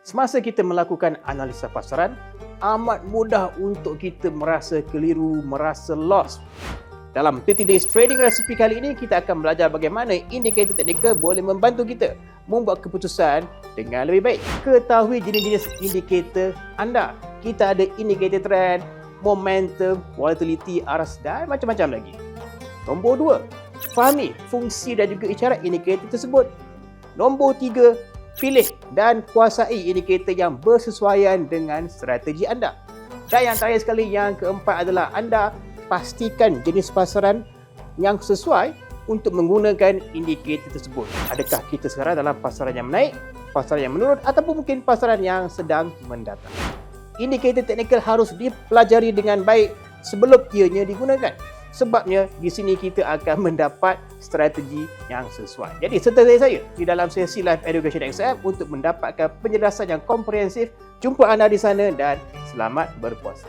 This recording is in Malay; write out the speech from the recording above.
Semasa kita melakukan analisa pasaran, amat mudah untuk kita merasa keliru, merasa lost. Dalam 30 Days Trading Recipe kali ini, kita akan belajar bagaimana indikator teknikal boleh membantu kita membuat keputusan dengan lebih baik. Ketahui jenis-jenis indikator anda. Kita ada indikator trend, momentum, volatility, aras dan macam-macam lagi. Nombor 2, fahami fungsi dan juga isyarat indikator tersebut. Nombor 3, pilih dan kuasai indikator yang bersesuaian dengan strategi anda. Dan yang terakhir sekali, yang keempat adalah anda pastikan jenis pasaran yang sesuai untuk menggunakan indikator tersebut. Adakah kita sekarang dalam pasaran yang menaik, pasaran yang menurun ataupun mungkin pasaran yang sedang mendatang. Indikator teknikal harus dipelajari dengan baik sebelum ianya digunakan. Sebabnya di sini kita akan mendapat strategi yang sesuai. Jadi sertai saya di dalam sesi Live Education XM untuk mendapatkan penjelasan yang komprehensif. Jumpa anda di sana dan selamat berpuasa.